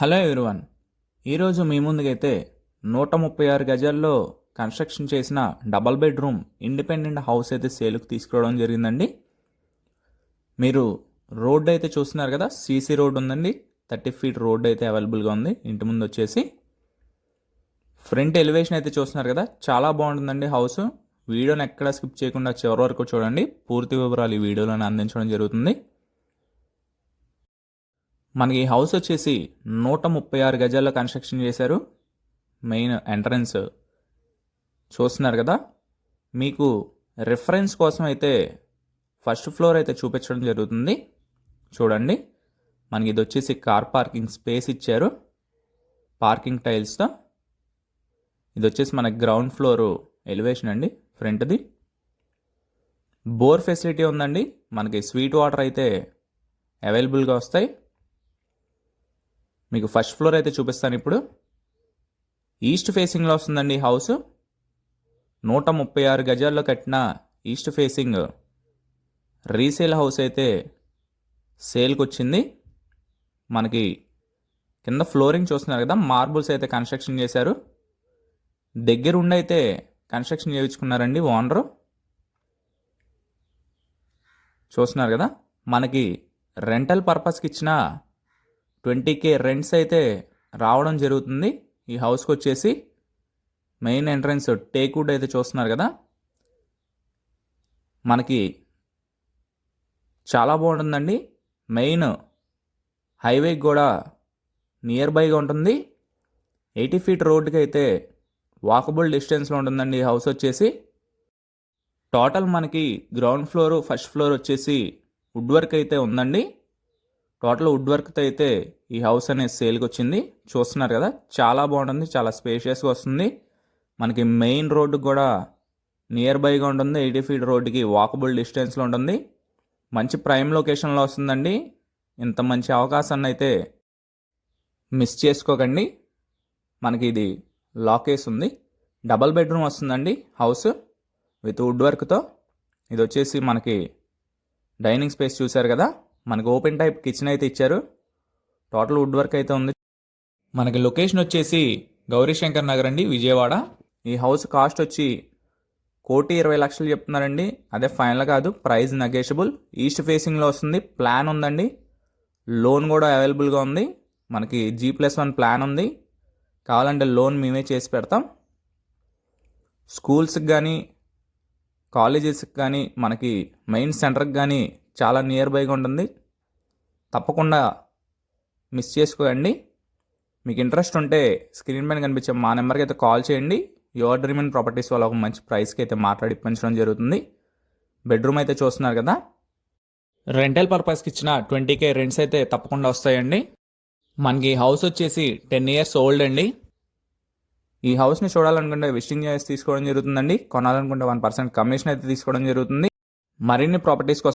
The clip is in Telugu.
Hello everyone. ఈరోజు మీ ముందుకైతే 136 గజాల్లో కన్స్ట్రక్షన్ చేసిన డబల్ బెడ్రూమ్ ఇండిపెండెంట్ హౌస్ అయితే సేల్కి తీసుకురావడం జరిగిందండి. మీరు రోడ్ అయితే చూస్తున్నారు కదా, సీసీ రోడ్ ఉందండి. 30 ఫీట్ రోడ్ అయితే అవైలబుల్గా ఉంది ఇంటి ముందు వచ్చేసి. ఫ్రంట్ ఎలివేషన్ అయితే చూస్తున్నారు కదా, చాలా బాగుంటుందండి హౌస్. వీడియోని ఎక్కడ స్కిప్ చేయకుండా చివరి వరకు చూడండి. పూర్తి వివరాలు ఈ వీడియోలోనే అందించడం జరుగుతుంది. మనకి ఈ హౌస్ వచ్చేసి 136 గజాల్లో కన్స్ట్రక్షన్ చేశారు. మెయిన్ ఎంట్రన్స్ చూస్తున్నారు కదా. మీకు రిఫరెన్స్ కోసం అయితే ఫస్ట్ ఫ్లోర్ అయితే చూపించడం జరుగుతుంది. చూడండి, మనకి ఇది వచ్చేసి కార్ పార్కింగ్ స్పేస్ ఇచ్చారు పార్కింగ్ టైల్స్తో. ఇది వచ్చేసి మనకి గ్రౌండ్ ఫ్లోర్ ఎలివేషన్ అండి ఫ్రంట్ది. బోర్ ఫెసిలిటీ ఉందండి. మనకి స్వీట్ వాటర్ అయితే అవైలబుల్గా వస్తాయి. మీకు ఫస్ట్ ఫ్లోర్ అయితే చూపిస్తాను ఇప్పుడు. ఈస్ట్ ఫేసింగ్లో వస్తుందండి ఈ హౌస్. 136 గజాల్లో కట్టిన ఈస్ట్ ఫేసింగ్ రీసేల్ హౌస్ అయితే సేల్కి వచ్చింది. మనకి కింద ఫ్లోరింగ్ చూస్తున్నారు కదా, మార్బుల్స్ అయితే కన్స్ట్రక్షన్ చేశారు. దగ్గర ఉండి అయితే కన్స్ట్రక్షన్ చేయించుకున్నారండి ఓనరు. చూస్తున్నారు కదా, మనకి రెంటల్ పర్పస్కి ఇచ్చిన 20K రెంట్స్ అయితే రావడం జరుగుతుంది. ఈ హౌస్కి వచ్చేసి మెయిన్ ఎంట్రన్స్ టేక్వుడ్ అయితే చూస్తున్నారు కదా, మనకి చాలా బాగుంటుందండి. మెయిన్ హైవేకి కూడా నియర్ బైగా ఉంటుంది. 80 ఫీట్ రోడ్డుకి అయితే వాకబుల్ డిస్టెన్స్లో ఉంటుందండి ఈ హౌస్ వచ్చేసి. టోటల్ మనకి గ్రౌండ్ ఫ్లోర్ ఫస్ట్ ఫ్లోర్ వచ్చేసి వుడ్ వర్క్ అయితే ఉందండి. టోటల్ వుడ్ వర్క్తో అయితే ఈ హౌస్ అనేది సేల్కి వచ్చింది. చూస్తున్నారు కదా, చాలా బాగుంటుంది, చాలా స్పేషియస్గా వస్తుంది. మనకి మెయిన్ రోడ్డు కూడా నియర్ బైగా ఉంటుంది. 80 ఫీట్ రోడ్డుకి వాకబుల్ డిస్టెన్స్లో ఉంటుంది. మంచి ప్రైమ్ లొకేషన్లో వస్తుందండి. ఇంత మంచి అవకాశాన్ని అయితే మిస్ చేసుకోకండి. మనకి ఇది లాకేస్ ఉంది. డబల్ బెడ్రూమ్ వస్తుందండి హౌస్ విత్ వుడ్ వర్క్తో. ఇది వచ్చేసి మనకి డైనింగ్ స్పేస్ చూశారు కదా, మనకి ఓపెన్ టైప్ కిచెన్ అయితే ఇచ్చారు. టోటల్ వుడ్ వర్క్ అయితే ఉంది. మనకి లొకేషన్ వచ్చేసి గౌరీశంకర్ నగర్ అండి, విజయవాడ. ఈ హౌస్ కాస్ట్ వచ్చి 1,20,00,000 చెప్తున్నారండి. అదే ఫైనల్ కాదు, ప్రైస్ నెగోషియబుల్. ఈస్ట్ ఫేసింగ్లో వస్తుంది. ప్లాన్ ఉందండి, లోన్ కూడా అవైలబుల్గా ఉంది. మనకి G+1 ప్లాన్ ఉంది. కావాలంటే లోన్ మేమే చేసి పెడతాం. స్కూల్స్కి కానీ కాలేజెస్కి కానీ మనకి మెయిన్ సెంటర్కి కానీ చాలా నియర్ బైగా ఉంటుంది. తప్పకుండా మిస్ చేసుకోండి. మీకు ఇంట్రెస్ట్ ఉంటే స్క్రీన్ పైన కనిపించే మా నెంబర్కి అయితే కాల్ చేయండి. యువర్ డ్రీమ్ ప్రాపర్టీస్ వాళ్ళు ఒక మంచి ప్రైస్కి అయితే మాట్లాడి పెంచడం జరుగుతుంది. బెడ్రూమ్ అయితే చూస్తున్నారు కదా, రెంటల్ పర్పస్కి ఇచ్చిన 20K రెంట్స్ అయితే తప్పకుండా వస్తాయండి. మనకి హౌస్ వచ్చేసి 10 ఇయర్స్ ఓల్డ్ అండి. ఈ హౌస్ని చూడాలనుకుంటే విజిటింగ్ చేసి తీసుకోవడం జరుగుతుందండి. కొనాలనుకుంటే 1% కమిషన్ అయితే తీసుకోవడం జరుగుతుంది. మరిన్ని ప్రాపర్టీస్ కోసం